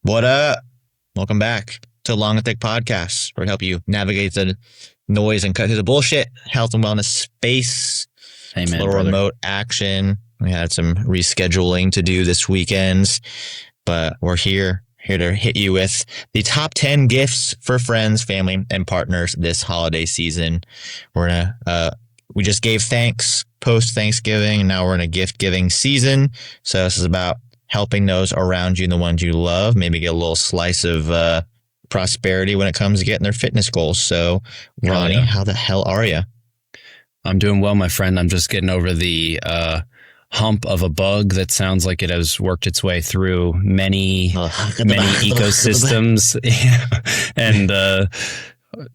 What up? Welcome back to Long and Thick Podcast, where we help you navigate the noise and cut through the bullshit. Health and wellness space. Amen, a little brother. remote action. We had some rescheduling to do this weekend, but we're here to hit you with the top 10 gifts for friends, family, and partners this holiday season. We just gave thanks post Thanksgiving, and now we're in a gift giving season. So this is about helping those around you and the ones you love, maybe get a little slice of prosperity when it comes to getting their fitness goals. So, Ronnie, how the hell are you? I'm doing well, my friend. I'm just getting over the hump of a bug that sounds like it has worked its way through many ecosystems. And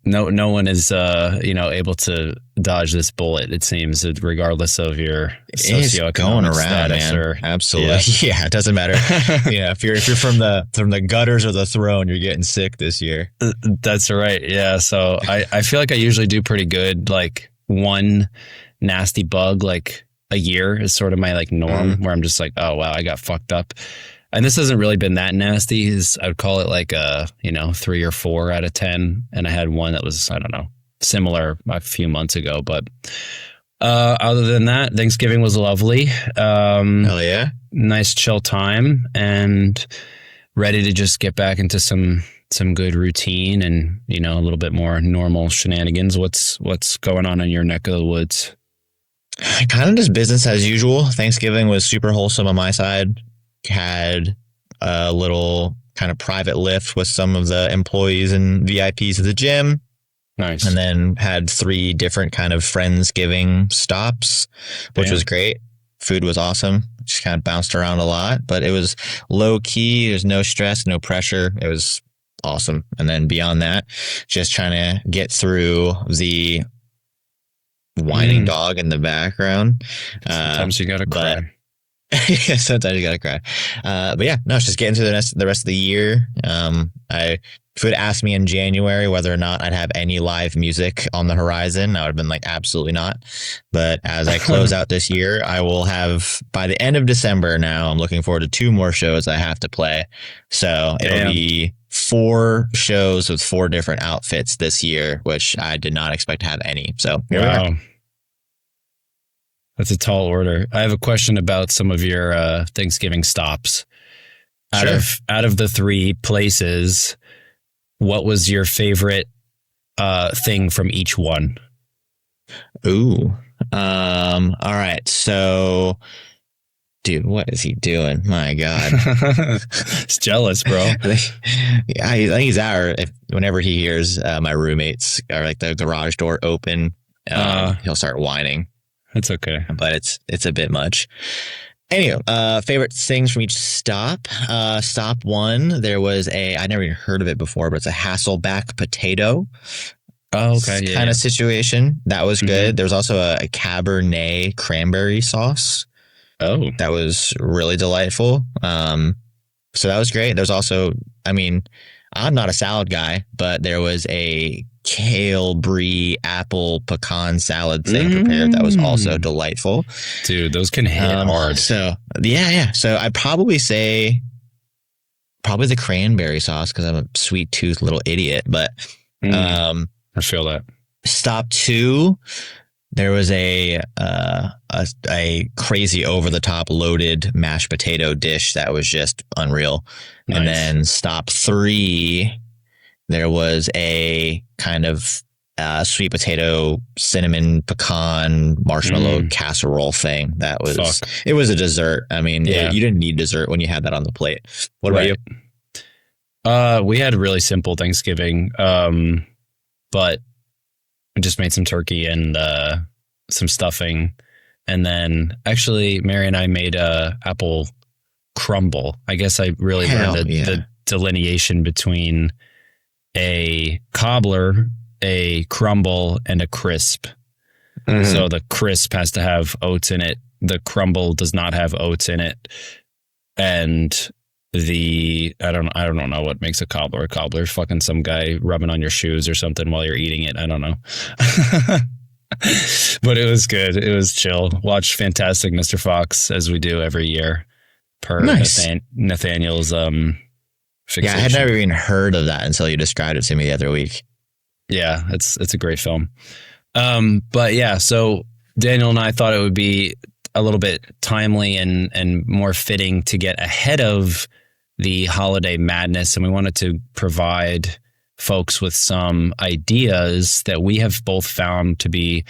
no one is able to dodge this bullet, it seems, regardless of your socioeconomic status. Man. Absolutely. Yeah, it doesn't matter. If you're from the gutters or the throne, you're getting sick this year. That's right. Yeah. So I feel like I usually do pretty good. Like one nasty bug like a year is sort of my like norm, where I'm just like, oh wow, I got fucked up. And this hasn't really been that nasty. I would call it like 3 or 4 out of 10. And I had one that was, I don't know, similar a few months ago. But other than that, Thanksgiving was lovely. Hell yeah. Nice chill time and ready to just get back into some good routine and, a little bit more normal shenanigans. What's going on in your neck of the woods? Kind of just business as usual. Thanksgiving was super wholesome on my side. Had a little kind of private lift with some of the employees and VIPs of the gym. Nice. And then had 3 different kind of Friendsgiving stops, which was great. Food was awesome. Just kind of bounced around a lot, but it was low key. There's no stress, no pressure. It was awesome. And then beyond that, just trying to get through the whining dog in the background. Sometimes you gotta cry. Yeah, sometimes you gotta cry. But yeah, no, it's just getting through the rest of the year. If you would ask me in January whether or not I'd have any live music on the horizon, I would have been like, absolutely not. But as I close out this year, I will have, by the end of December now, I'm looking forward to 2 more shows I have to play. So it'll be 4 shows with 4 different outfits this year, which I did not expect to have any. So here we are. That's a tall order. I have a question about some of your Thanksgiving stops. Out of the 3 places, what was your favorite thing from each one? Ooh. All right. So, dude, what is he doing? My God. He's jealous, bro. I think he's out. Whenever he hears my roommates or like the garage door open, he'll start whining. It's okay. But it's a bit much. Anyway, favorite things from each stop. Stop 1, there was I never even heard of it before, but it's a Hasselback potato. Oh, okay. Kind of situation. That was good. There was also a Cabernet cranberry sauce. Oh. That was really delightful. So that was great. There's also, I'm not a salad guy, but there was a kale, brie, apple, pecan salad thing prepared that was also delightful. Dude, those can hit hard. So yeah. So I'd probably say the cranberry sauce because I'm a sweet tooth little idiot. But I feel that. Stop 2, there was a crazy over the top loaded mashed potato dish that was just unreal. Nice. And then stop 3, there was a kind of sweet potato, cinnamon, pecan, marshmallow casserole thing. That was, It was a dessert. You didn't need dessert when you had that on the plate. What about you? We had a really simple Thanksgiving, but we just made some turkey and some stuffing. And then actually Mary and I made apple crumble. I guess I really learned the delineation between a cobbler, a crumble, and a crisp. So the crisp has to have oats in it. The crumble does not have oats in it. And I don't know what makes a cobbler a cobbler. Fucking some guy rubbing on your shoes or something while you're eating it. I don't know. But it was good. It was chill. Watched Fantastic Mr. Fox as we do every year per Nathaniel's Yeah, I had never even heard of that until you described it to me the other week. Yeah, it's a great film. But yeah, so Daniel and I thought it would be a little bit timely and more fitting to get ahead of the holiday madness, and we wanted to provide folks with some ideas that we have both found to be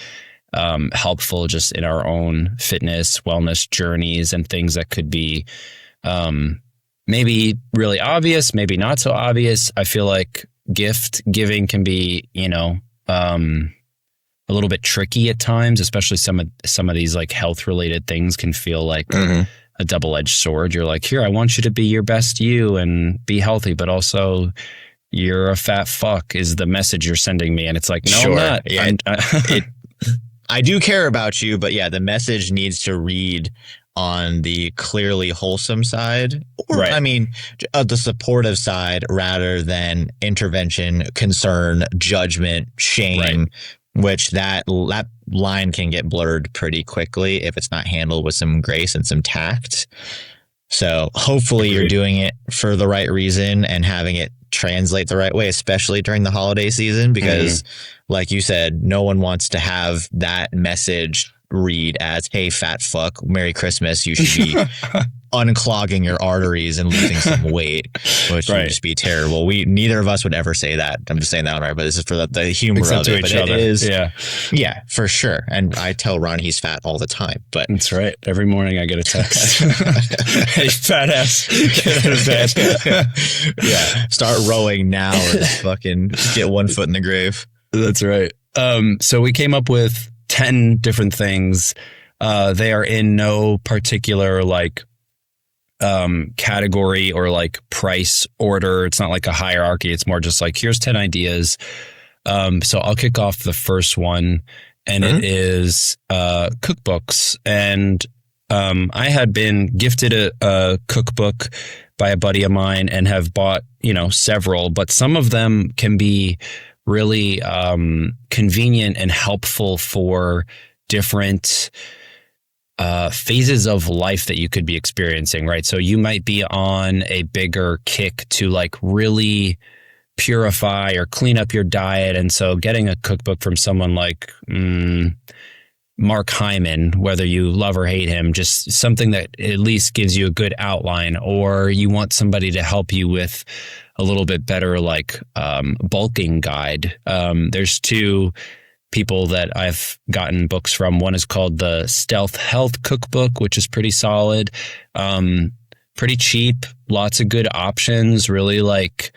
helpful just in our own fitness, wellness journeys, and things that could be maybe really obvious, maybe not so obvious. I feel like gift giving can be, a little bit tricky at times, especially some of these like health related things can feel like a double-edged sword. You're like, here, I want you to be your best you and be healthy, but also you're a fat fuck is the message you're sending me. And it's like, no, sure. I'm not. Yeah, I do care about you, but yeah, the message needs to read on the clearly wholesome side, or right. I mean, the supportive side rather than intervention, concern, judgment, shame, right. Which that line can get blurred pretty quickly if it's not handled with some grace and some tact. So hopefully you're doing it for the right reason and having it translate the right way, especially during the holiday season, because like you said, no one wants to have that message read as, hey, fat fuck, Merry Christmas. You should be unclogging your arteries and losing some weight, which would just be terrible. Neither of us would ever say that. I'm just saying that right, but this is for the humor of it. But it is, yeah, for sure. And I tell Ron he's fat all the time. But that's right. Every morning I get a text. Hey, fat ass, get out of bed. Yeah, start rowing now or fucking get one foot in the grave. That's right. So we came up with 10 different things. They are in no particular like category or like price order. It's not like a hierarchy. It's more just like, here's 10 ideas. So I'll kick off the first one, and it is cookbooks. And I had been gifted a cookbook by a buddy of mine and have bought, several, but some of them can be really convenient and helpful for different phases of life that you could be experiencing, right? So you might be on a bigger kick to like really purify or clean up your diet. And so getting a cookbook from someone like Mark Hyman, whether you love or hate him, just something that at least gives you a good outline, or you want somebody to help you with a little bit better like bulking guide. There's two people that I've gotten books from. One is called the Stealth Health Cookbook, which is pretty solid, pretty cheap, lots of good options, really like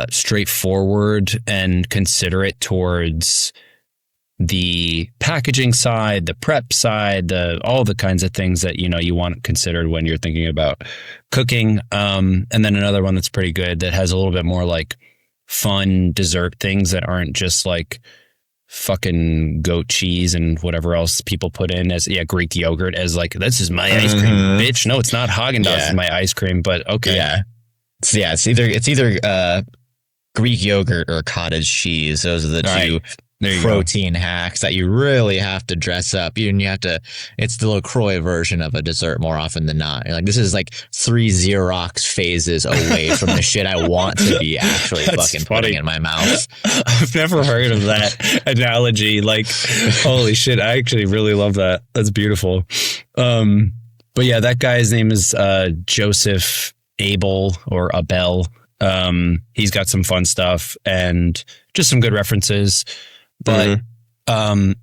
straightforward and considerate towards the packaging side, the prep side, all the kinds of things that, you want considered when you're thinking about cooking. And then another one that's pretty good that has a little bit more like fun dessert things that aren't just like fucking goat cheese and whatever else people put in as Greek yogurt as like, this is my ice cream, bitch. No, it's not. Haagen-Dazs is my ice cream, but okay. Yeah. It's either Greek yogurt or cottage cheese. Those are the two protein hacks that you really have to dress up. You have to, it's the LaCroix version of a dessert more often than not. You're like, this is like 3 Xerox phases away from the shit I want to be actually fucking putting in my mouth. I've never heard of that analogy. Like, holy shit, I actually really love that. That's beautiful. But yeah, that guy's name is Joseph Abel or Abel. He's got some fun stuff and just some good references. But I'm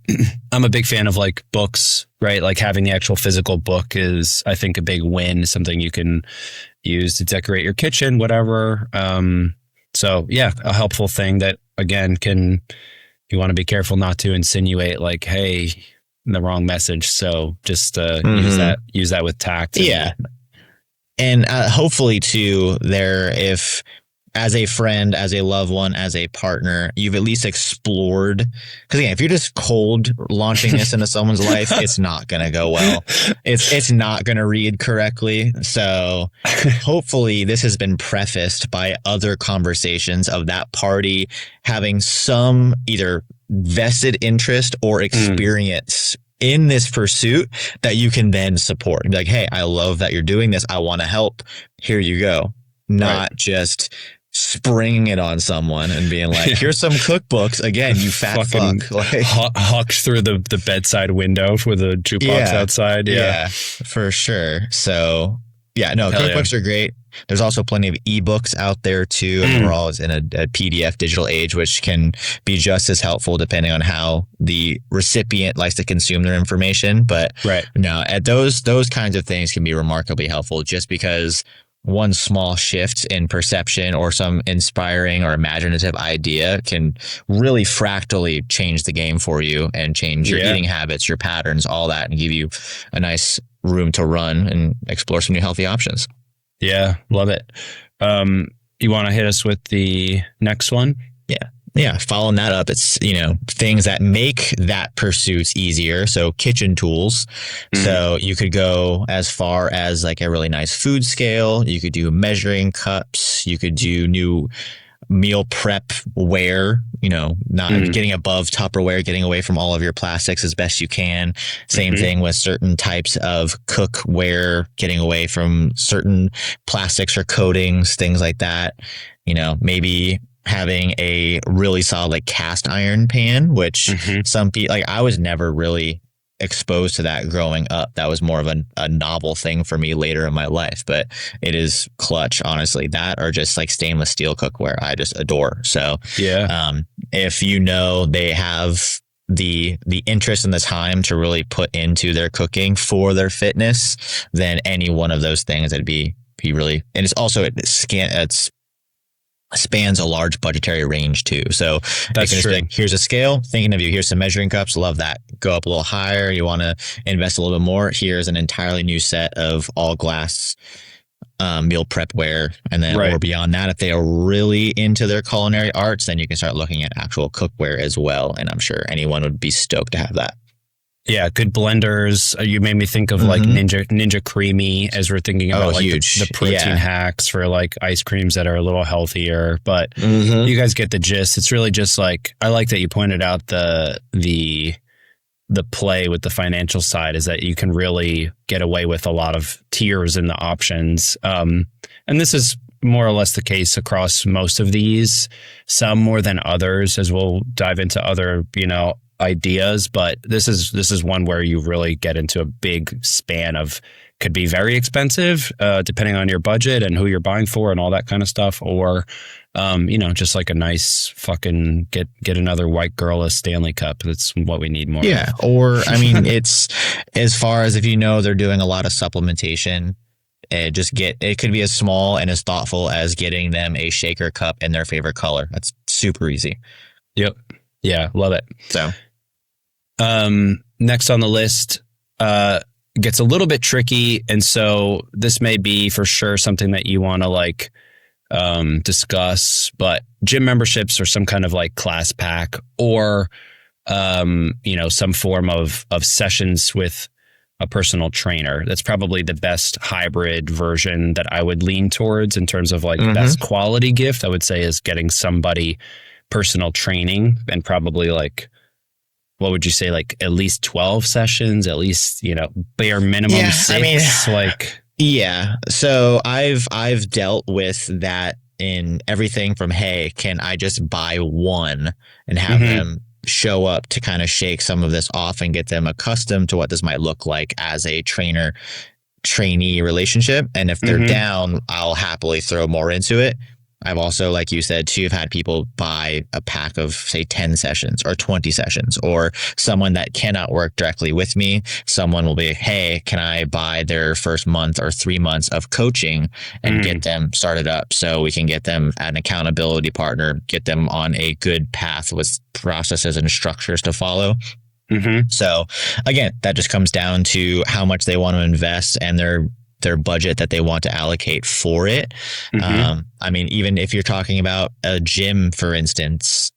a big fan of like books, right? Like having the actual physical book is, I think, a big win, something you can use to decorate your kitchen, whatever. So yeah, a helpful thing that, again, you want to be careful not to insinuate like, hey, the wrong message. So just use that with tact. Yeah. And hopefully too, if as a friend, as a loved one, as a partner, you've at least explored. Because again, if you're just cold launching this into someone's life, it's not going to go well. It's not going to read correctly. So hopefully this has been prefaced by other conversations of that party having some either vested interest or experience in this pursuit that you can then support. Be like, hey, I love that you're doing this. I want to help. Here you go. not just springing it on someone and being like, here's some cookbooks. Again, you fat Fucking fuck. Like, hucked through the bedside window with a jukebox outside. Yeah, for sure. So yeah, no, Hell cookbooks are great. There's also plenty of ebooks out there too. And we're all in a PDF digital age, which can be just as helpful depending on how the recipient likes to consume their information. But no, at those kinds of things can be remarkably helpful just because one small shift in perception or some inspiring or imaginative idea can really fractally change the game for you and change your eating habits, your patterns, all that, and give you a nice room to run and explore some new healthy options. Yeah, love it. You want to hit us with the next one? Yeah, following that up, it's, things that make that pursuit easier. So kitchen tools. So you could go as far as like a really nice food scale. You could do measuring cups. You could do new meal prep ware, not getting above Tupperware, getting away from all of your plastics as best you can. Same thing with certain types of cookware, getting away from certain plastics or coatings, things like that. Maybe having a really solid like cast iron pan, which some people, like, I was never really exposed to that growing up. That was more of a novel thing for me later in my life, but it is clutch, honestly. That or just like stainless steel cookware, I just adore. So if they have the interest and the time to really put into their cooking for their fitness, then any one of those things, it'd be really, and it's also spans a large budgetary range too. So that's true. Like, here's a scale, thinking of you, here's some measuring cups, love that. Go up a little higher, you want to invest a little bit more, here's an entirely new set of all glass meal prep ware. And then or beyond that, if they are really into their culinary arts, then you can start looking at actual cookware as well. And I'm sure anyone would be stoked to have that. Yeah, good blenders. You made me think of like Ninja Creamy as we're thinking about like the protein hacks for like ice creams that are a little healthier. But you guys get the gist. It's really just like, I like that you pointed out the play with the financial side is that you can really get away with a lot of tiers in the options. And this is more or less the case across most of these, some more than others, as we'll dive into other, ideas, but this is one where you really get into a big span of, could be very expensive depending on your budget and who you're buying for and all that kind of stuff, or just like a nice fucking get another white girl a Stanley Cup. That's what we need more of. Or I mean, it's as far as if they're doing a lot of supplementation, it could be as small and as thoughtful as getting them a shaker cup in their favorite color. That's super easy. Yep. Yeah, love it. So next on the list gets a little bit tricky, and so this may be for sure something that you want to like discuss, but gym memberships or some kind of like class pack, or some form of sessions with a personal trainer. That's probably the best hybrid version that I would lean towards in terms of like best quality gift. I would say is getting somebody personal training, and probably like, what would you say, like at least 12 sessions, at least, bare minimum 6, So I've dealt with that in everything from, hey, can I just buy one and have them show up to kind of shake some of this off and get them accustomed to what this might look like as a trainer trainee relationship. And if they're down, I'll happily throw more into it. I've also, like you said, too, have had people buy a pack of, say, 10 sessions or 20 sessions, or someone that cannot work directly with me. Someone will be, hey, can I buy their first month or 3 months of coaching and get them started up so we can get them an accountability partner, get them on a good path with processes and structures to follow. So again, that just comes down to how much they want to invest and their budget that they want to allocate for it. I mean, even if you're talking about a gym, for instance,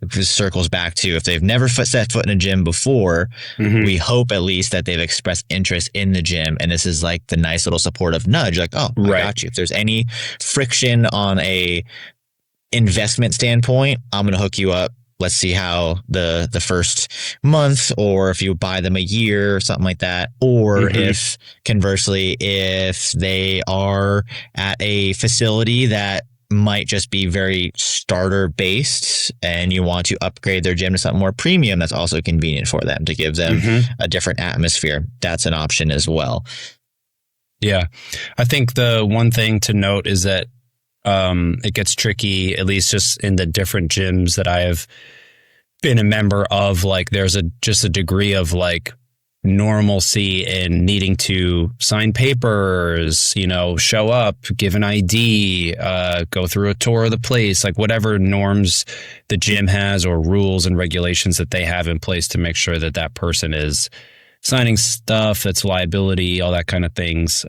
this circles back to if they've never set foot in a gym before, we hope at least that they've expressed interest in the gym. And this is like the nice little supportive nudge, like, oh, I got you. If there's any friction on a investment standpoint, I'm going to hook you up let's see how the first month, or if you buy them a year or something like that. Or if conversely, if they are at a facility that might just be very starter based and you want to upgrade their gym to something more premium, that's also convenient for them to give them a different atmosphere. That's an option as well. Yeah. I think the one thing to note is that it gets tricky, at least just in the different gyms that I have been a member of. Like there's just a degree of like normalcy in needing to sign papers, show up, give an ID, go through a tour of the place, like whatever norms the gym has or rules and regulations that they have in place to make sure that that person is signing stuff that's liability, all that kind of things.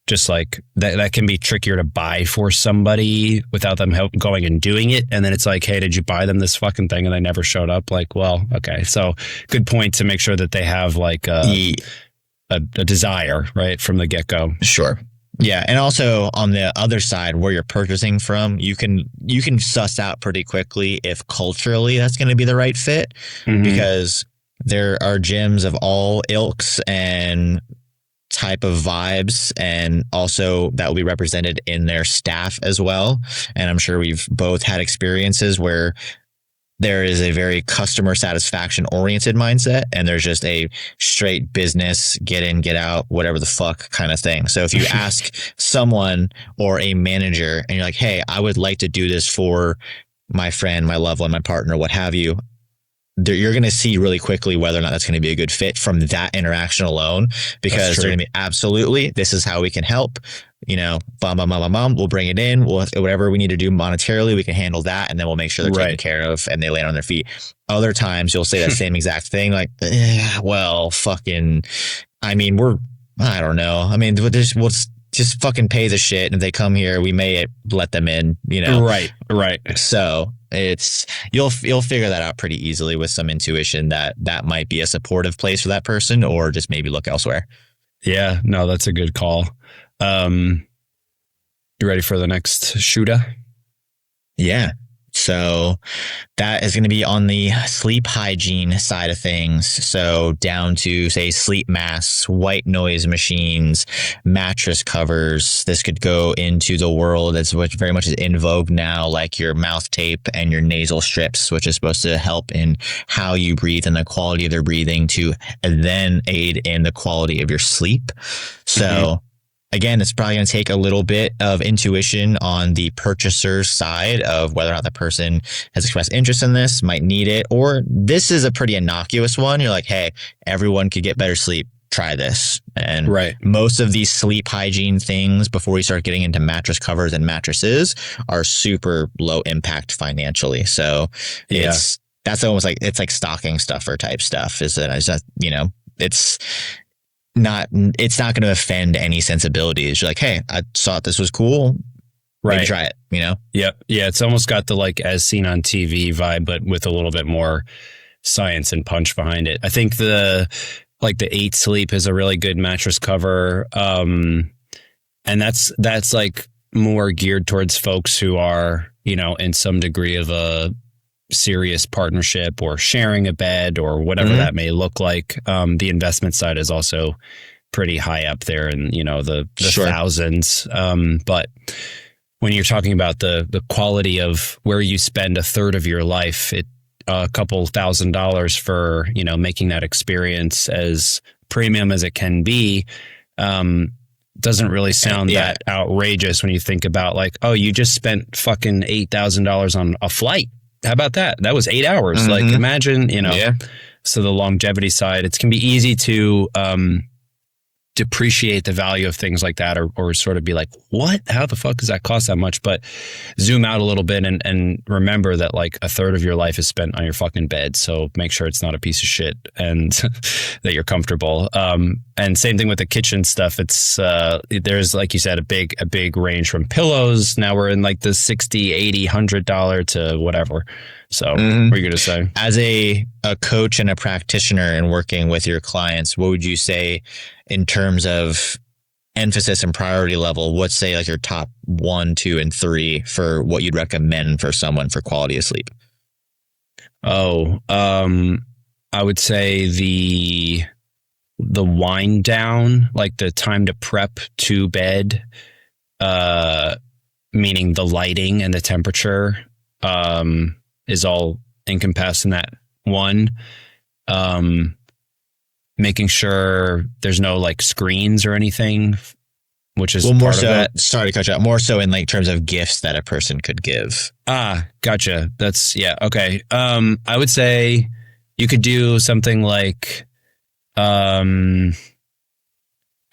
Just like that can be trickier to buy for somebody without them going and doing it. And then it's like, hey, did you buy them this fucking thing? And they never showed up. Like, well, okay. So good point to make sure that they have like a desire, right, from the get-go. Sure. Yeah. And also on the other side, where you're purchasing from, you can suss out pretty quickly if culturally that's going to be the right fit, because there are gyms of all ilks and type of vibes, and also that will be represented in their staff as well. And I'm sure we've both had experiences where there is a very customer satisfaction oriented mindset, and there's just a straight business, get in, get out, whatever the fuck kind of thing. So if you ask someone or a manager and you're like, hey, I would like to do this for my friend, my loved one, my partner, what have you, you're going to see really quickly whether or not that's going to be a good fit from that interaction alone, because they're going to be absolutely, this is how we can help, we'll bring it in. Whatever we need to do monetarily, we can handle that. And then we'll make sure they're taken care of and they land on their feet. Other times you'll say that same exact thing. Like, I don't know. I mean, we'll just fucking pay the shit. And if they come here, we may let them in, Right. So you'll figure that out pretty easily with some intuition that might be a supportive place for that person, or just maybe look elsewhere. Yeah, no, that's a good call. You ready for the next shooter? Yeah. So that is going to be on the sleep hygiene side of things. So down to, say, sleep masks, white noise machines, mattress covers. This could go into the world that's very much is in vogue now, like your mouth tape and your nasal strips, which is supposed to help in how you breathe and the quality of their breathing to then aid in the quality of your sleep. So again, it's probably going to take a little bit of intuition on the purchaser's side of whether or not the person has expressed interest in this, might need it, or this is a pretty innocuous one. You're like, hey, everyone could get better sleep. Try this. And most of these sleep hygiene things, before we start getting into mattress covers and mattresses, are super low impact financially. So that's almost like, it's like stocking stuffer type stuff. It's not going to offend any sensibilities. You're like, hey, I thought this was cool. Maybe try it, Yep. Yeah. It's almost got the like as seen on TV vibe, but with a little bit more science and punch behind it. I think the 8 Sleep is a really good mattress cover. And that's like more geared towards folks who are, in some degree of a serious partnership or sharing a bed or whatever that may look like. The investment side is also pretty high up there in, the thousands. But when you're talking about the quality of where you spend a third of your life, a couple $1,000s for, making that experience as premium as it can be, doesn't really sound that outrageous when you think about like, oh, you just spent fucking $8,000 on a flight. How about that? That was 8 hours. Like imagine, so the longevity side, it can be easy to depreciate the value of things like that, or sort of be like, what? How the fuck does that cost that much? But zoom out a little bit and remember that like a third of your life is spent on your fucking bed. So make sure it's not a piece of shit and that you're comfortable. And same thing with the kitchen stuff. It's there's, like you said, a big range from pillows. Now we're in like the $60, $80, $100 to whatever. So what are you going to say? As a coach and a practitioner and working with your clients, what would you say in terms of emphasis and priority level? What's, say, like your top 1, 2, and 3 for what you'd recommend for someone for quality of sleep? Oh, I would say the wind down, like the time to prep to bed, uh, meaning the lighting and the temperature, is all encompassed in that one. Um, Making sure there's no like screens or anything, which is Well, more part of so, it. sorry to cut you out, more so in like terms of gifts that a person could give. Ah, gotcha. That's yeah, okay. I would say you could do something like um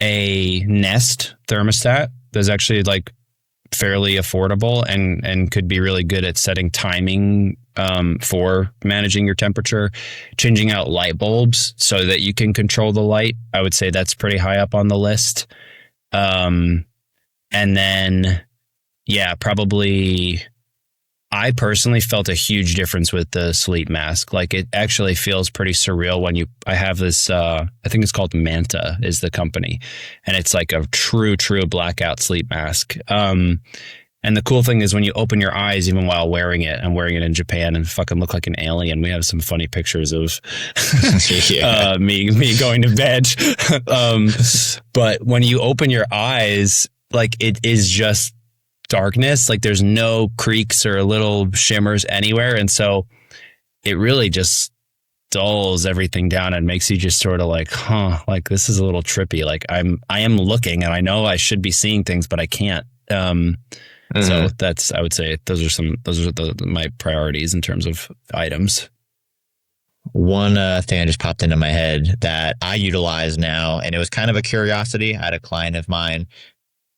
a Nest thermostat that's actually like fairly affordable and could be really good at setting timing for managing your temperature, changing out light bulbs so that you can control the light. I would say that's pretty high up on the list. Um, and then, yeah, probably I personally felt a huge difference with the sleep mask. Like it actually feels pretty surreal when I have this, I think it's called Manta is the company. And it's like a true blackout sleep mask. And the cool thing is when you open your eyes, even while wearing it, I'm wearing it in Japan and fucking look like an alien. We have some funny pictures of me going to bed. But when you open your eyes, like it is just darkness. Like there's no creaks or little shimmers anywhere. And so it really just dulls everything down and makes you just sort of like, like this is a little trippy. Like I am looking and I know I should be seeing things, but I can't. So that's, I would say those are my priorities in terms of items. One thing that just popped into my head that I utilize now, and it was kind of a curiosity. I had a client of mine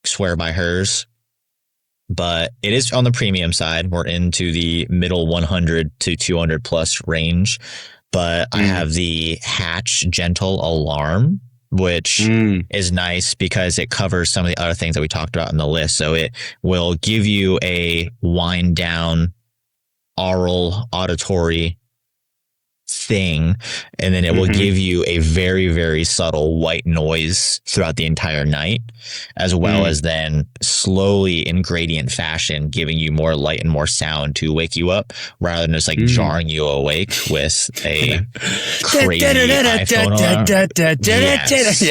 swear by hers, but it is on the premium side. We're into the middle 100 to 200 plus range, but I have the Hatch Gentle Alarm, which is nice because it covers some of the other things that we talked about in the list. So it will give you a wind down oral auditory thing, and then it will give you a very, very subtle white noise throughout the entire night, as well as then slowly in gradient fashion giving you more light and more sound to wake you up rather than just like jarring you awake with a crazy iPhone alarm. Yes.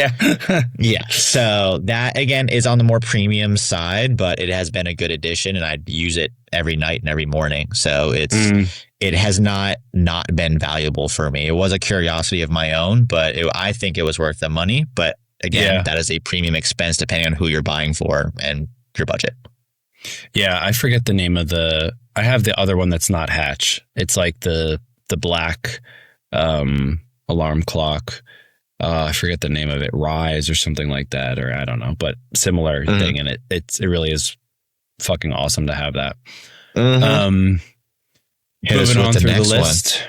Yeah. So that again is on the more premium side, but it has been a good addition and I'd use it every night and every morning. So it has not been valuable for me. It was a curiosity of my own, but I think it was worth the money. But again, that is a premium expense depending on who you're buying for and your budget. Yeah, I forget the name of I have the other one that's not Hatch. It's like the black alarm clock. I forget the name of it, Rise or something like that, or I don't know, but similar thing. And it really is fucking awesome to have that. Moving on through the list,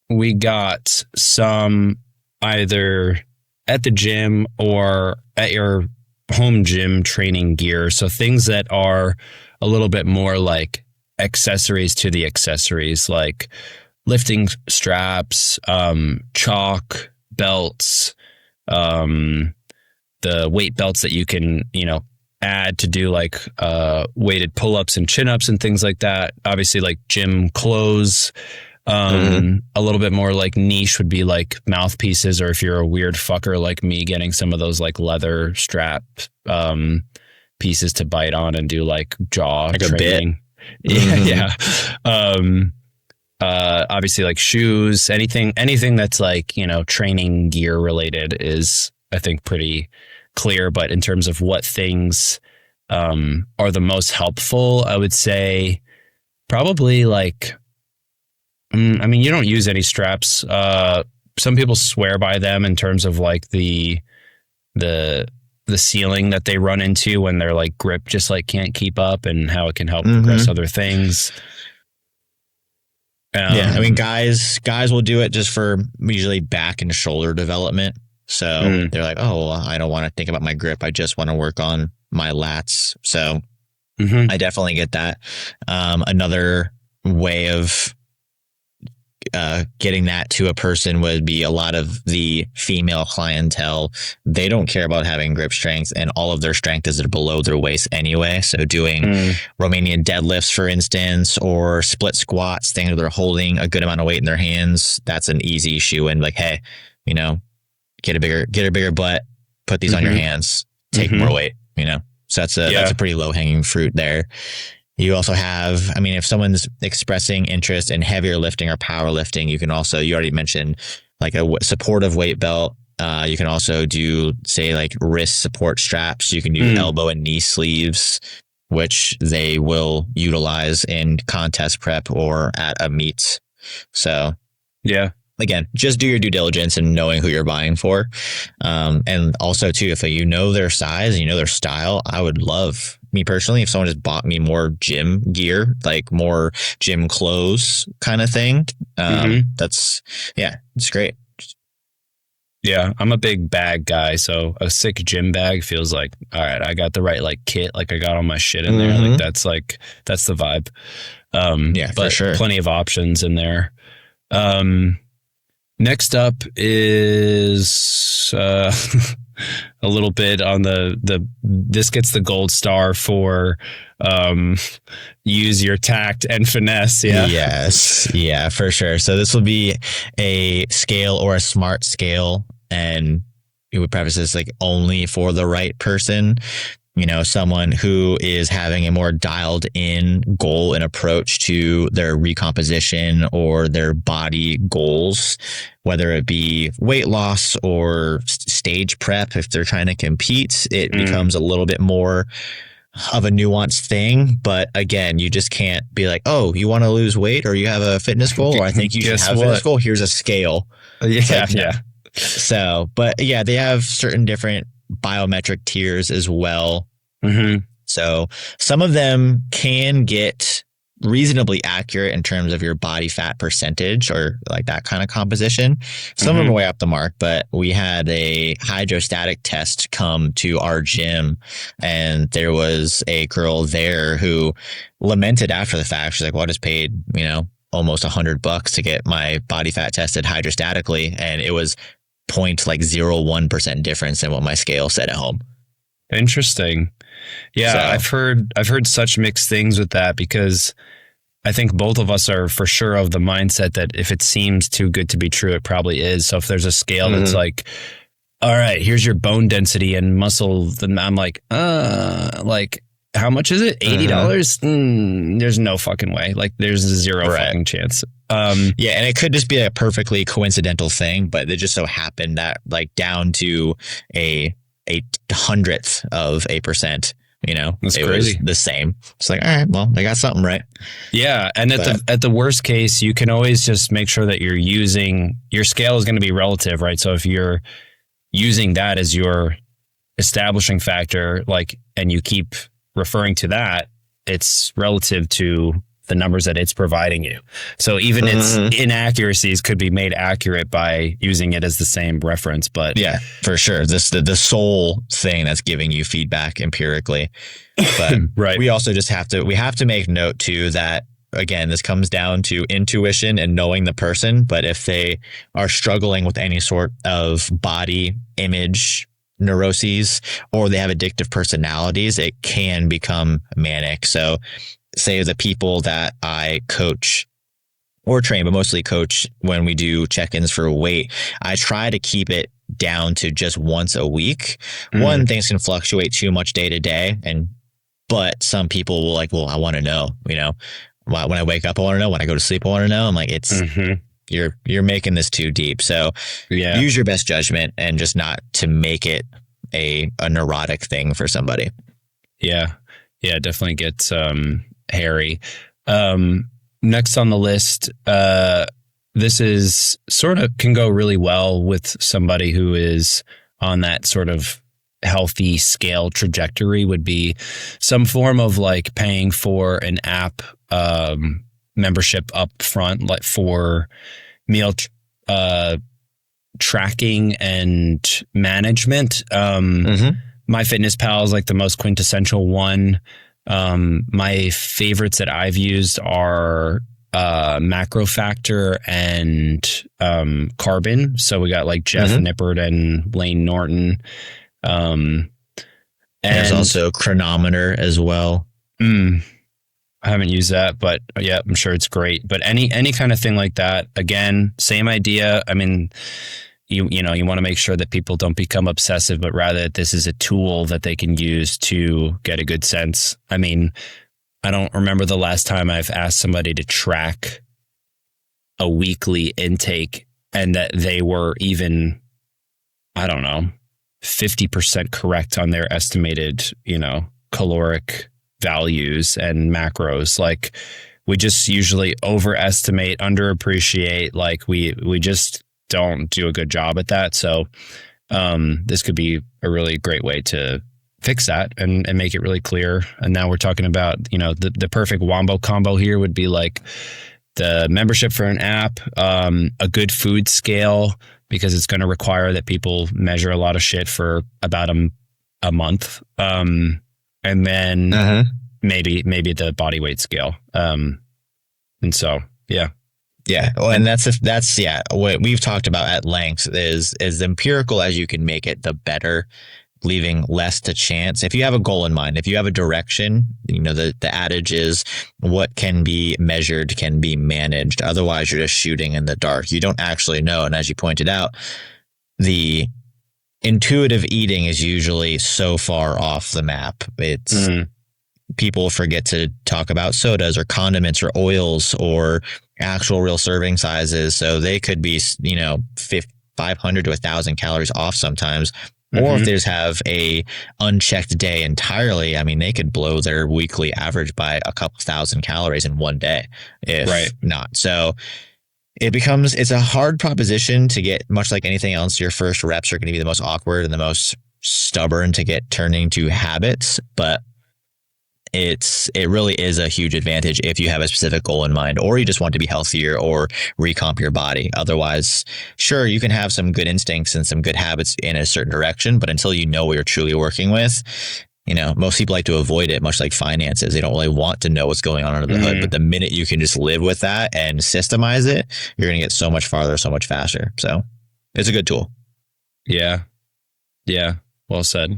we got some either at the gym or at your home gym training gear. So things that are a little bit more like accessories to the accessories, like lifting straps, chalk, belts, the weight belts that you can, add to do like weighted pull-ups and chin-ups and things like that. Obviously like gym clothes. A little bit more like niche would be like mouthpieces, or if you're a weird fucker like me, getting some of those like leather strap pieces to bite on and do like jaw like training. Yeah. Obviously like shoes, anything that's like, training gear related is I think pretty clear. But in terms of what things are the most helpful, I would say probably like, you don't use any straps. Some people swear by them in terms of like the ceiling that they run into when their like grip just like can't keep up, and how it can help progress other things. Guys will do it just for usually back and shoulder development. So they're like, oh, well, I don't want to think about my grip. I just want to work on my lats. So I definitely get that. Another way of getting that to a person would be a lot of the female clientele. They don't care about having grip strength, and all of their strength is below their waist anyway. So doing Romanian deadlifts, for instance, or split squats, things where they're holding a good amount of weight in their hands, that's an easy shoe in. Like, hey, you know, get a bigger butt, put these on your hands, take more weight, you know. So that's a pretty low hanging fruit there. You also have, I mean, if someone's expressing interest in heavier lifting or powerlifting, you can also, you already mentioned like a supportive weight belt. You can also do, say, like wrist support straps. You can do elbow and knee sleeves, which they will utilize in contest prep or at a meet. So, yeah. Again, just do your due diligence and knowing who you're buying for. And also, too, if you know their size and you know their style, I would love, me personally, if someone just bought me more gym gear, like more gym clothes kind of thing. It's great. Yeah, I'm a big bag guy, so a sick gym bag feels like, all right, I got the right like kit, like I got all my shit in there. Like that's the vibe. But for sure. Plenty of options in there. Next up is a little bit on this gets the gold star for use your tact and finesse. Yeah. Yes. Yeah, for sure. So this will be a scale or a smart scale, and we would preface this like only for the right person. You know, someone who is having a more dialed in goal and approach to their recomposition or their body goals, whether it be weight loss or stage prep. If they're trying to compete, it becomes a little bit more of a nuanced thing. But again, you just can't be like, oh, you want to lose weight or you have a fitness goal, or I think you should have a fitness goal. Here's a scale. So, but yeah, they have certain different biometric tiers as well. So some of them can get reasonably accurate in terms of your body fat percentage or like that kind of composition. Some of them are way up the mark, but we had a hydrostatic test come to our gym, and there was a girl there who lamented after the fact. She's like, well, I just paid, you know, almost $100 to get my body fat tested hydrostatically, and it was 0.01% difference than what my scale said at home. Interesting. Yeah, so, I've heard such mixed things with that, because I think both of us are for sure of the mindset that if it seems too good to be true, it probably is. So if there's a scale that's like, all right, here's your bone density and muscle, then I'm like how much is it? $80? There's no fucking way. Like there's zero fucking chance. Yeah, and it could just be a perfectly coincidental thing, but it just so happened that like down to a hundredth of a percent, you know, that's it crazy. Was the same. It's like, all right, well, they got something right. Yeah, and at the worst case, you can always just make sure that you're using your scale is going to be relative, right? So if you're using that as your establishing factor, like, and you keep referring to that, it's relative to the numbers that it's providing you. So even its inaccuracies could be made accurate by using it as the same reference. But yeah, for sure. This the sole thing that's giving you feedback empirically. But right. We also just have to make note too that, again, this comes down to intuition and knowing the person. But if they are struggling with any sort of body image neuroses, or they have addictive personalities, it can become manic. So say the people that I coach or train, but mostly coach when we do check-ins for weight, I try to keep it down to just once a week. One, things can fluctuate too much day to day, but some people will like, well, I want to know, you know, when I wake up, I want to know. When I go to sleep, I want to know. I'm like, it's you're making this too deep. So use your best judgment and just not to make it a neurotic thing for somebody. Yeah, definitely gets hairy. Next on the list, this is sort of can go really well with somebody who is on that sort of healthy scale trajectory, would be some form of like paying for an app membership up front, like for meal tracking and management. MyFitnessPal is like the most quintessential one. My favorites that I've used are macro factor and carbon. So we got like Jeff Nippert and Lane Norton. And there's also chronometer as well. I haven't used that, but yeah, I'm sure it's great. But any kind of thing like that, again, same idea. I mean, you want to make sure that people don't become obsessive, but rather that this is a tool that they can use to get a good sense. I mean, I don't remember the last time I've asked somebody to track a weekly intake and that they were even, I don't know, 50% correct on their estimated, caloric values and macros. Like, we just usually overestimate, underappreciate. Like, we just don't do a good job at that. So this could be a really great way to fix that and make it really clear. And now we're talking about, the perfect wombo combo here would be like the membership for an app, a good food scale, because it's going to require that people measure a lot of shit for about a month. And then maybe the body weight scale. And so, yeah. Yeah. Well, and that's what we've talked about at length is as empirical as you can make it, the better, leaving less to chance. If you have a goal in mind, if you have a direction, the adage is what can be measured can be managed. Otherwise, you're just shooting in the dark. You don't actually know. And as you pointed out, the intuitive eating is usually so far off the map. It's people forget to talk about sodas or condiments or oils or actual real serving sizes. So they could be, 500 to 1,000 calories off sometimes. Or if they just have a unchecked day entirely, I mean, they could blow their weekly average by a couple thousand calories in one day, if not. So it's a hard proposition to get, much like anything else. Your first reps are going to be the most awkward and the most stubborn to get turning to habits, but it really is a huge advantage if you have a specific goal in mind, or you just want to be healthier or recomp your body. Otherwise, sure, you can have some good instincts and some good habits in a certain direction, but until you know what you're truly working with, most people like to avoid it, much like finances. They don't really want to know what's going on under the hood. But the minute you can just live with that and systemize it, you're going to get so much farther, so much faster. So it's a good tool. Yeah. Yeah. Well said.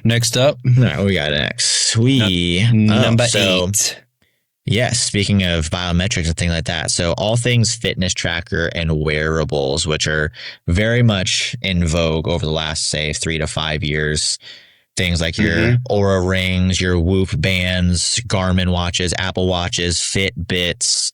Next up. All right, what we got next? Number 8. Yes, speaking of biometrics and things like that. So all things fitness tracker and wearables, which are very much in vogue over the last, say, 3 to 5 years. Things like your Aura rings, your Whoop bands, Garmin watches, Apple watches, Fitbits.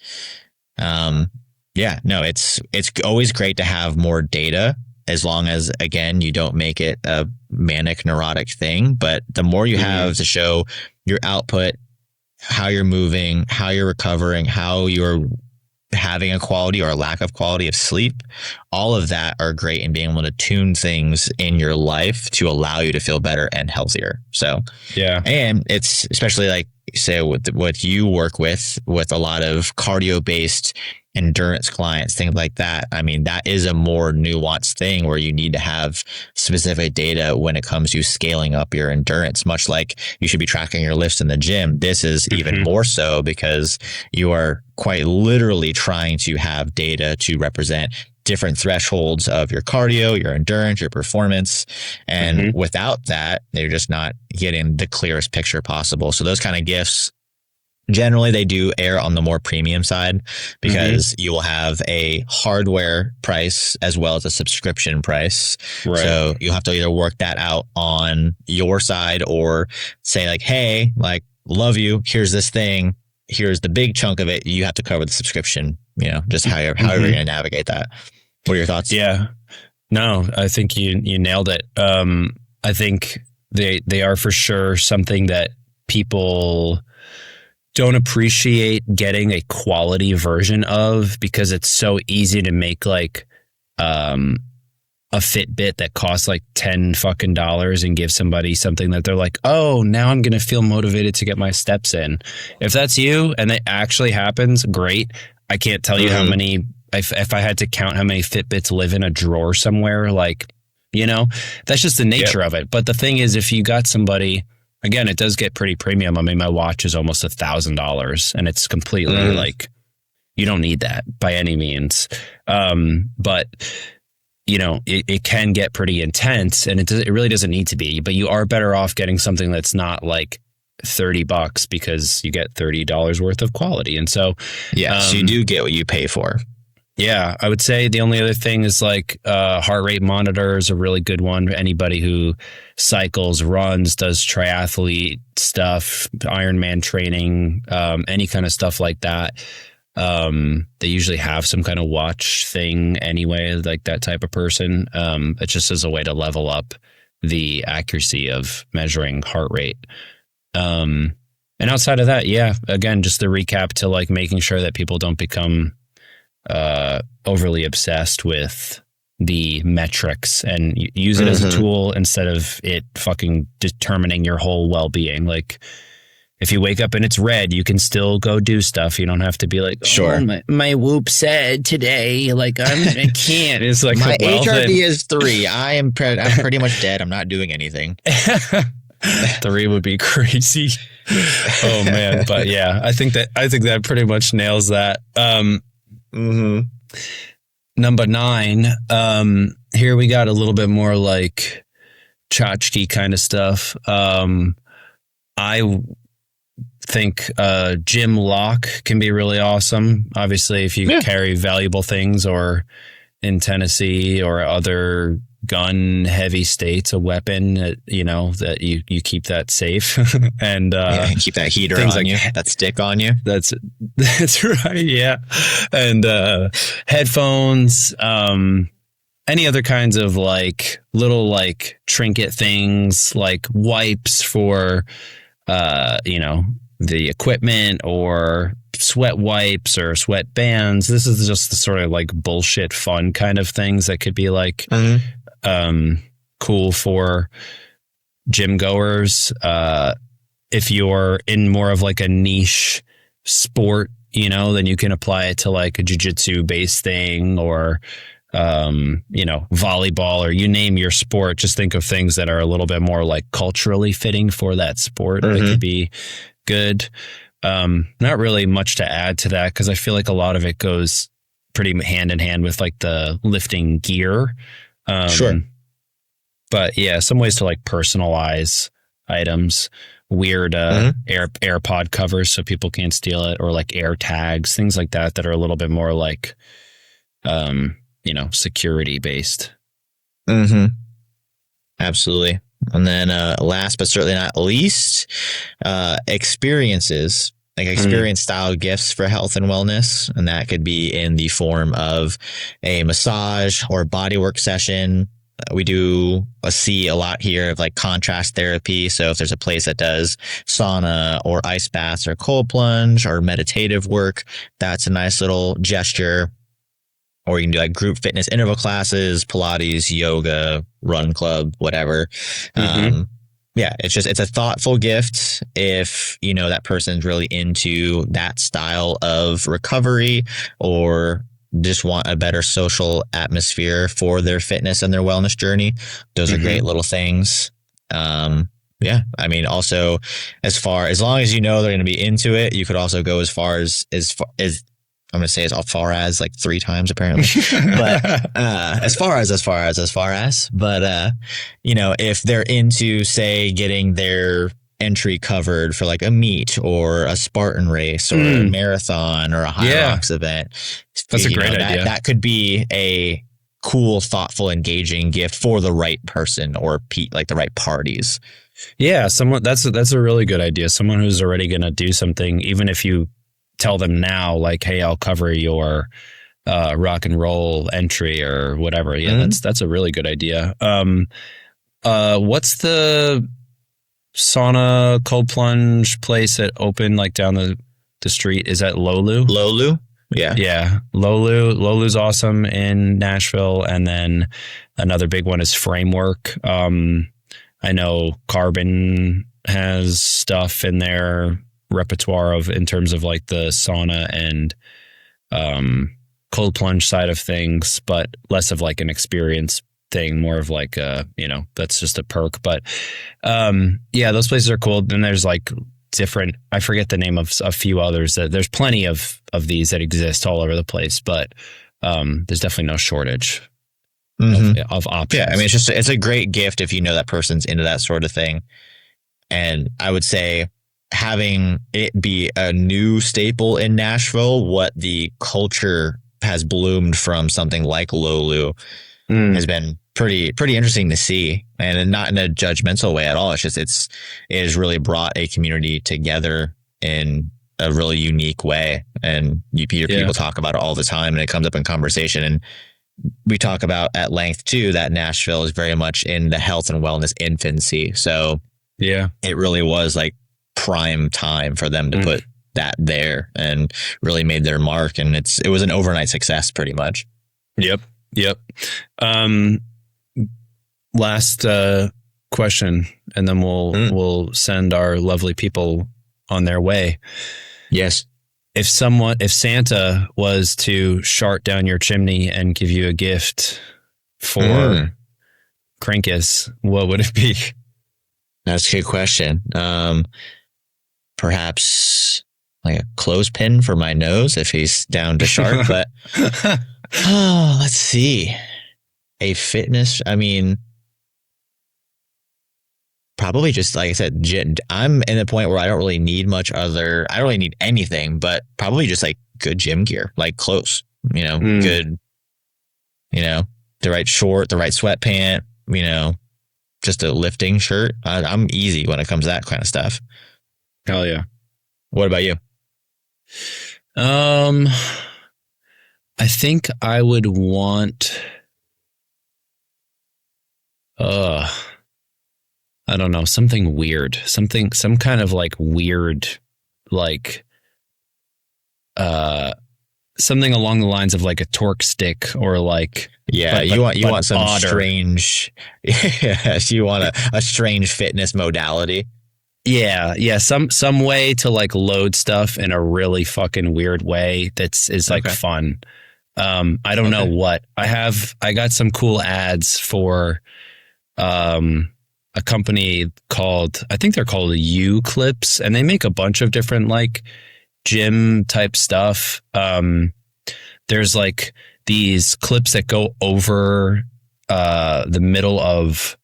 It's always great to have more data, as long as, again, you don't make it a manic, neurotic thing. But the more you have to show your output, how you're moving, how you're recovering, how you're having a quality or a lack of quality of sleep, all of that are great in being able to tune things in your life to allow you to feel better and healthier. So, yeah. And it's especially like, say, with what you work with a lot of cardio-based endurance clients, things like that. I mean, that is a more nuanced thing where you need to have specific data when it comes to scaling up your endurance, much like you should be tracking your lifts in the gym. This is even more so because you are quite literally trying to have data to represent different thresholds of your cardio, your endurance, your performance. And without that, they're just not getting the clearest picture possible. So those kind of gifts, generally, they do err on the more premium side because you will have a hardware price as well as a subscription price. Right. So you'll have to either work that out on your side or say like, hey, like, love you. Here's this thing. Here's the big chunk of it. You have to cover the subscription, just however you're going to navigate that. What are your thoughts? Yeah. No, I think you nailed it. I think they are for sure something that people don't appreciate getting a quality version of because it's so easy to make like a Fitbit that costs like $10 fucking and give somebody something that they're like, oh, now I'm going to feel motivated to get my steps in. If that's you and it actually happens, great. I can't tell you how many, if I had to count how many Fitbits live in a drawer somewhere, like, that's just the nature of it. But the thing is, if you got somebody again, it does get pretty premium. I mean, my watch is almost $1,000 and it's completely like, you don't need that by any means. But you know, it can get pretty intense, and it really doesn't need to be, but you are better off getting something that's not like $30 because you get $30 worth of quality. And so, so you do get what you pay for. Yeah, I would say the only other thing is like heart rate monitor is a really good one. Anybody who cycles, runs, does triathlete stuff, Ironman training, any kind of stuff like that. They usually have some kind of watch thing anyway, like that type of person. It just is a way to level up the accuracy of measuring heart rate. And outside of that, yeah, again, just the recap to like making sure that people don't become overly obsessed with the metrics and use it as a tool instead of it fucking determining your whole well-being. Like if you wake up and it's red, you can still go do stuff. You don't have to be like, sure, my Whoop said today, like I can't. It's like my HRV is 3. I'm pretty much dead. I'm not doing anything. 3 would be crazy. Oh man, but yeah, I think that pretty much nails that. Number 9. Here we got a little bit more like tchotchke kind of stuff. I think gym lock can be really awesome. Obviously, if you carry valuable things, or in Tennessee or other gun heavy states, a weapon, that you keep that safe and keep that heater on like, you, that stick on you. That's right. Yeah. And headphones, any other kinds of like little like trinket things, like wipes for the equipment, or sweat wipes or sweat bands. This is just the sort of like bullshit fun kind of things that could be like cool for gym goers. If you're in more of like a niche sport, then you can apply it to like a jiu-jitsu based thing, or volleyball, or you name your sport. Just think of things that are a little bit more like culturally fitting for that sport. That could be good. Not really much to add to that, because I feel like a lot of it goes pretty hand in hand with like the lifting gear. Sure. But yeah, some ways to like personalize items, weird AirPod covers so people can't steal it, or like air tags, things like that are a little bit more like security based. Absolutely. And then last but certainly not least, experiences, like experience style gifts for health and wellness. And that could be in the form of a massage or bodywork session. We do see a lot here of like contrast therapy. So if there's a place that does sauna or ice baths or cold plunge or meditative work, that's a nice little gesture. Or you can do like group fitness interval classes, Pilates, yoga, run club, whatever. It's a thoughtful gift if, that person's really into that style of recovery, or just want a better social atmosphere for their fitness and their wellness journey. Those are great little things. I mean, also as long as they're going to be into it, you could also go as far as I'm going to say as far as like 3 times apparently, but as far as, but if they're into, say, getting their entry covered for like a meet or a Spartan race or a marathon or a High Rocks event, that's a great idea. That could be a cool, thoughtful, engaging gift for the right person, or like the right parties. Yeah, that's a really good idea. Someone who's already going to do something, even if you tell them now, like, hey, I'll cover your rock and roll entry or whatever. Yeah, that's a really good idea. What's the sauna cold plunge place that opened like down the street? Is that Lolu? Lolu? Yeah. Lolu's awesome in Nashville. And then another big one is Framework. I know Carbon has stuff in their repertoire in terms of like the sauna and cold plunge side of things, but less of like an experience thing, more of like that's just a perk. But yeah, those places are cool. Then there's like different, I forget the name of a few others. That there's plenty of these that exist all over the place, but there's definitely no shortage of options. Yeah, I mean, it's a great gift if you know that person's into that sort of thing. And I would say having it be a new staple in Nashville, what the culture has bloomed from something like Lolu has been pretty interesting to see, and not in a judgmental way at all. It's just it has really brought a community together in a really unique way, and you hear people talk about it all the time, and it comes up in conversation. And we talk about at length too that Nashville is very much in the health and wellness infancy. So yeah, it really was like prime time for them to put that there and really made their mark. And it was an overnight success pretty much. Yep. Last question, and then we'll send our lovely people on their way. Yes. If Santa was to shart down your chimney and give you a gift for Krampus, what would it be? That's a good question. Perhaps like a clothespin for my nose if he's down to shart. But let's see. A fitness. I mean, probably just like I said, I'm in the point where I don't really need I don't really need anything, but probably just like good gym gear, like clothes, good, the right short, the right sweatpant, just a lifting shirt. I'm easy when it comes to that kind of stuff. Hell yeah. What about you? I think I would want, I don't know, something weird, some kind of like weird, like, something along the lines of like a torque stick or like, you want some odder. Strange, yes, you want a strange fitness modality. Yeah. Some way to like load stuff in a really fucking weird way is like fun. I don't know what I got some cool ads for, a company I think they're called U Clips, and they make a bunch of different like gym type stuff. There's like these clips that go over the middle of,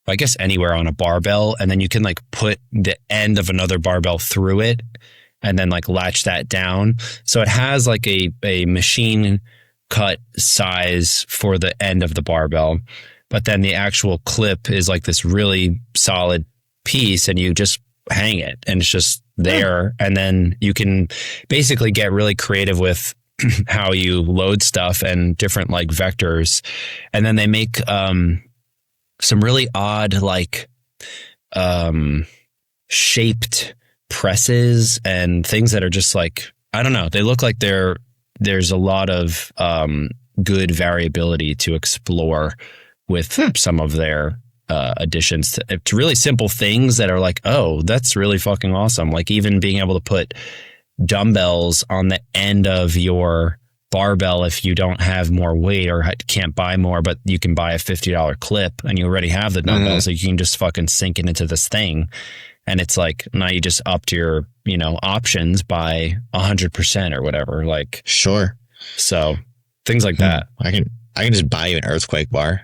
I guess, anywhere on a barbell, and then you can like put the end of another barbell through it and then like latch that down. So it has like a machine cut size for the end of the barbell, but then the actual clip is like this really solid piece, and you just hang it and it's just there. And then you can basically get really creative with how you load stuff and different like vectors. And then they make some really odd like shaped presses and things that are just like, I don't know, they look like there's a lot of good variability to explore with some of their additions to really simple things that are like, oh, that's really fucking awesome. Like even being able to put dumbbells on the end of your barbell if you don't have more weight or can't buy more, but you can buy a $50 clip and you already have the dumbbells, so you can just fucking sink it into this thing. And it's like, now you just upped your, options by 100% or whatever. Like, sure. So things like that. I can just buy you an earthquake bar.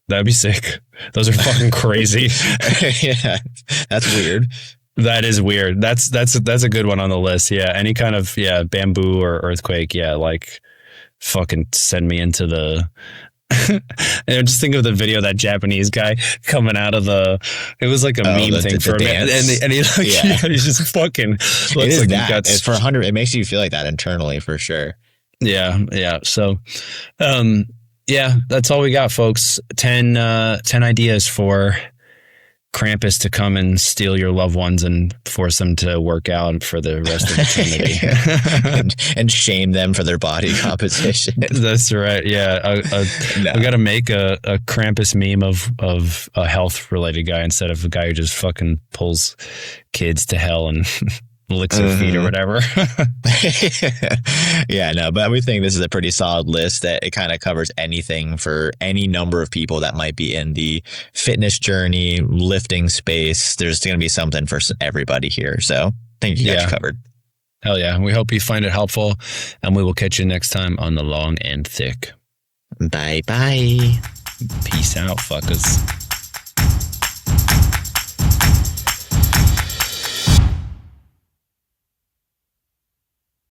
That'd be sick. Those are fucking crazy. Yeah, that's weird. That is weird. That's a good one on the list. Yeah, any kind of bamboo or earthquake. Yeah, like fucking send me into the. And just think of the video of that Japanese guy coming out of it was like a meme thing for a minute, and he like he's just fucking looks like that. It's for 100. It makes you feel like that internally for sure. Yeah. So, that's all we got, folks. 10 ideas for Krampus to come and steal your loved ones and force them to work out for the rest of eternity. and shame them for their body composition. That's right. Yeah. We got to make a Krampus meme of a health related guy instead of a guy who just fucking pulls kids to hell and elixir feet or whatever. Yeah, no, but we think this is a pretty solid list that it kind of covers anything for any number of people that might be in the fitness journey, lifting space. There's going to be something for everybody here. So I think you got you covered. Hell yeah. We hope you find it helpful, and we will catch you next time on The Long and Thick. Bye bye. Peace out, fuckers.